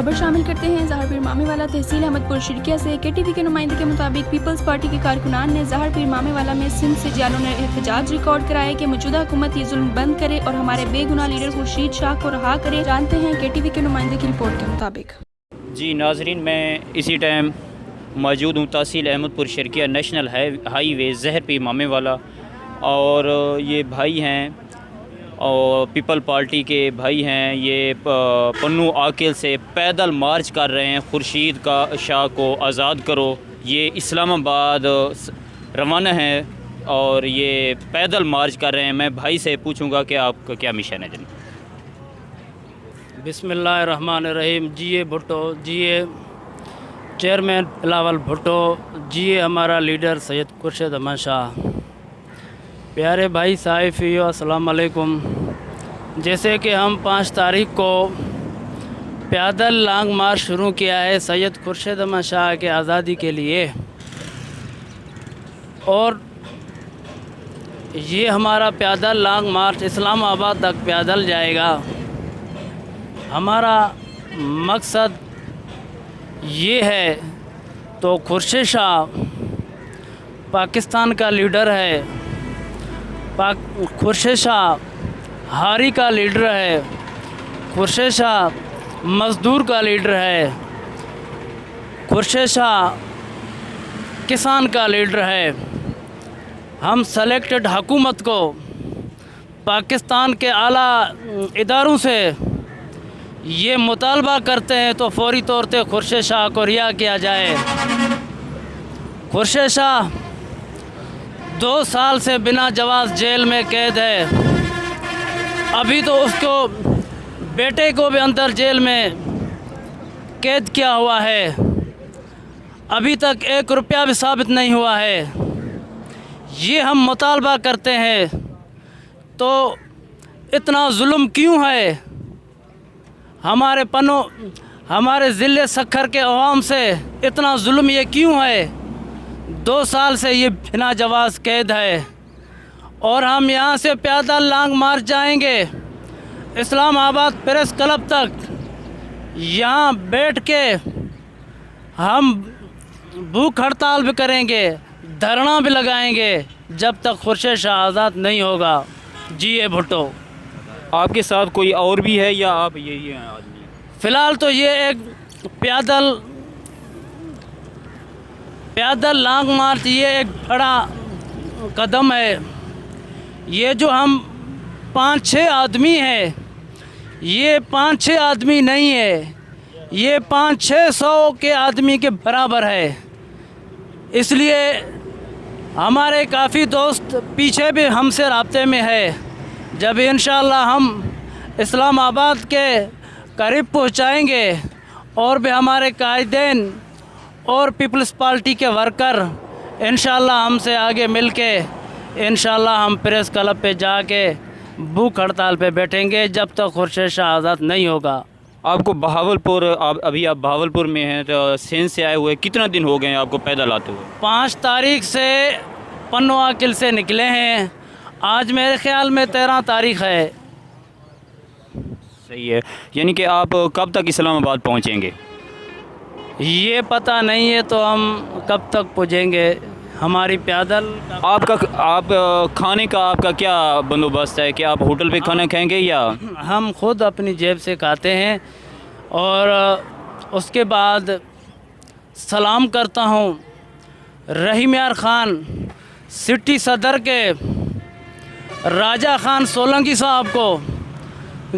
खबर शामिल करते हैं। ज़हर पीर मामेवाला तहसील अहमदपुर शिरकिया से KTV के नुमाइंदे के मुताबिक पीपल्स पार्टी के कारकुनान ने ज़हर पीर मामेवाला में सिंध से जालों ने एहतजाज रिकॉर्ड कराया कि मौजूदा हुकूमत ये जुल्म बंद करे और हमारे बेगुनाह लीडर खुर्शीद शाह को रहा करे। जानते हैं KTV के नुमाइंदे की रिपोर्ट के मुताबिक। जी नाजरीन, मैं इसी टाइम मौजूद हूँ तहसील अहमदपुर शिरकिया नेशनल हाईवे ज़हर पीर मामेवाला, और ये भाई हैं और पीपल पार्टी के भाई हैं। ये पन्नू आकिल से पैदल मार्च कर रहे हैं, खुर्शीद का शाह को आज़ाद करो। ये इस्लामाबाद रवाना है और ये पैदल मार्च कर रहे हैं। मैं भाई से पूछूंगा कि आपका क्या मिशन है। जनाब बिस्मिल्लाहिर्रहमानिर्रहीम। जिए भुट्टो, जिए चेयरमैन बिलावल भुट्टो, जिए हमारा लीडर सैयद खुर्शीद अहमद शाह। प्यारे भाई साहिफियो, अस्सलाम वालेकुम। जैसे कि हम 5 तारीख को पैदल लॉन्ग मार्च शुरू किया है सैयद खुर्शीद अहमद शाह के आज़ादी के लिए, और ये हमारा पैदल लॉन्ग मार्च इस्लामाबाद तक पैदल जाएगा। हमारा मकसद ये है, तो खुर्शीद शाह पाकिस्तान का लीडर है, खुर्शीद शाह हारी का लीडर है, खुर्शीद शाह मज़दूर का लीडर है, खुर्शीद शाह किसान का लीडर है। हम सेलेक्टेड हुकूमत को पाकिस्तान के आला इदारों से ये मुतालबा करते हैं तो फौरी तौर पे खुर्शीद शाह को रिहा किया जाए। खुर्शीद शाह 2 साल से बिना जवाज़ जेल में कैद है। अभी तो उसको बेटे को भी अंदर जेल में कैद किया हुआ है। अभी तक 1 रुपया भी साबित नहीं हुआ है। ये हम मुतालबा करते हैं, तो इतना जुल्म क्यों है हमारे ज़िले सखर के अवाम से? इतना जुल्म ये क्यों है? 2 साल से ये बिना जवाज़ कैद है, और हम यहाँ से पैदल लॉन्ग मार्च जाएंगे इस्लामाबाद प्रेस क्लब तक। यहाँ बैठ के हम भूख हड़ताल भी करेंगे, धरना भी लगाएंगे जब तक खुर्शीद शाह आज़ाद नहीं होगा। जिए भुट्टो। आपके साथ कोई और भी है या आप यही हैं आदमी? फ़िलहाल तो ये एक पैदल लॉन्ग मार्च ये एक बड़ा कदम है। ये जो हम 5-6 आदमी हैं, ये 5-6 आदमी नहीं है, ये 500-600 के आदमी के बराबर है। इसलिए हमारे काफ़ी दोस्त पीछे भी हमसे राब्ते में है। जब इंशाअल्लाह हम इस्लामाबाद के करीब पहुंचाएंगे और भी हमारे कायदीन और पीपल्स पार्टी के वर्कर इंशाअल्लाह हमसे आगे मिलके इंशाअल्लाह हम प्रेस क्लब पे जाके भूख हड़ताल पे बैठेंगे जब तक खुर्शीद शाह आज़ाद नहीं होगा। आपको बहावलपुर, अभी आप बहावलपुर में हैं, तो सिंध से आए हुए कितना दिन हो गए हैं आपको पैदल आते हुए? 5 तारीख से पन्नू आकिल से निकले हैं। आज मेरे ख्याल में 13 तारीख है। सही है, यानी कि आप कब तक इस्लामाबाद पहुंचेंगे? ये पता नहीं है, तो हम कब तक पहुँचेंगे। हमारी पैदल आप खाने का आपका क्या बंदोबस्त है कि आप होटल पे खाना खाएंगे या? हम खुद अपनी जेब से खाते हैं, और उसके बाद सलाम करता हूँ रहीम यार ख़ान सिटी सदर के राजा ख़ान सोलंकी साहब को,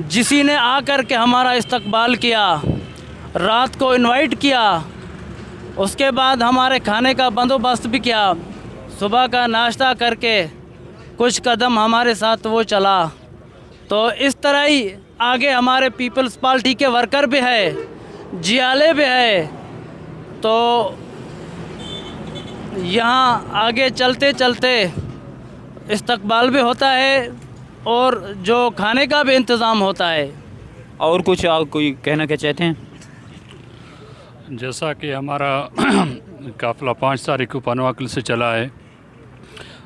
जिसी ने आकर के हमारा इस्तकबाल किया, रात को इनवाइट किया। उसके बाद हमारे खाने का बंदोबस्त भी किया। सुबह का नाश्ता करके कुछ कदम हमारे साथ वो चला। तो इस तरह ही आगे हमारे पीपल्स पार्टी के वर्कर भी है, जियाले भी है। तो यहाँ आगे चलते चलते इस्तकबाल भी होता है और जो खाने का भी इंतज़ाम होता है। और कुछ आप कोई कहना क्या चाहते हैं? जैसा कि हमारा काफ़िला 5 तारीख को पन्नू आकिल से चला है,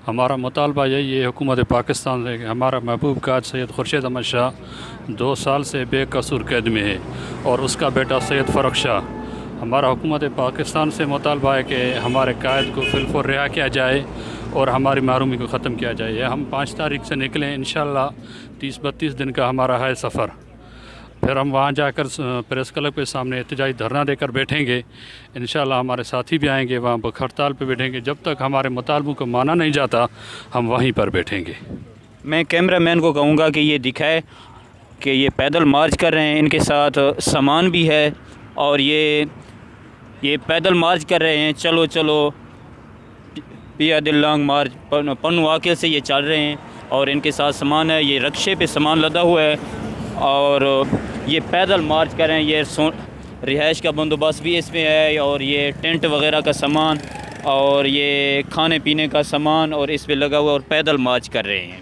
हमारा मुतालबा यही है हुकूमत पाकिस्तान से कि हमारा महबूब काज सैयद खुर्शीद अहमद शाह 2 साल से बेकसूर कैद में है और उसका बेटा सैयद फ़र्रुख शाह। हमारा हुकूमत पाकिस्तान से मुतालबा है कि हमारे कायद को फिलफौर रिहा किया जाए और हमारी महरूमी को ख़त्म किया जाए। हम 5 तारीख से निकलें, इंशाअल्लाह 30-32 दिन का हमारा है सफ़र। फिर हम वहाँ जाकर प्रेस क्लब के सामने एहतजाजी धरना देकर बैठेंगे। इंशाअल्लाह हमारे साथी भी आएंगे, वहाँ भूख हड़ताल पे बैठेंगे। जब तक हमारे मुतालबों को माना नहीं जाता हम वहीं पर बैठेंगे। मैं कैमरामैन को कहूँगा कि ये दिखाए कि ये पैदल मार्च कर रहे हैं, इनके साथ सामान भी है और ये पैदल मार्च कर रहे हैं। चलो चलो पिया दिल लॉन्ग मार्च पन्नू आकिल से ये चल रहे हैं और इनके साथ सामान है। ये रक्शे पे सामान लदा हुआ है और ये पैदल मार्च कर रहे हैं। ये रिहाइश का बंदोबस्त भी इसमें है और ये टेंट वगैरह का सामान और ये खाने पीने का सामान और इस पे लगा हुआ और पैदल मार्च कर रहे हैं।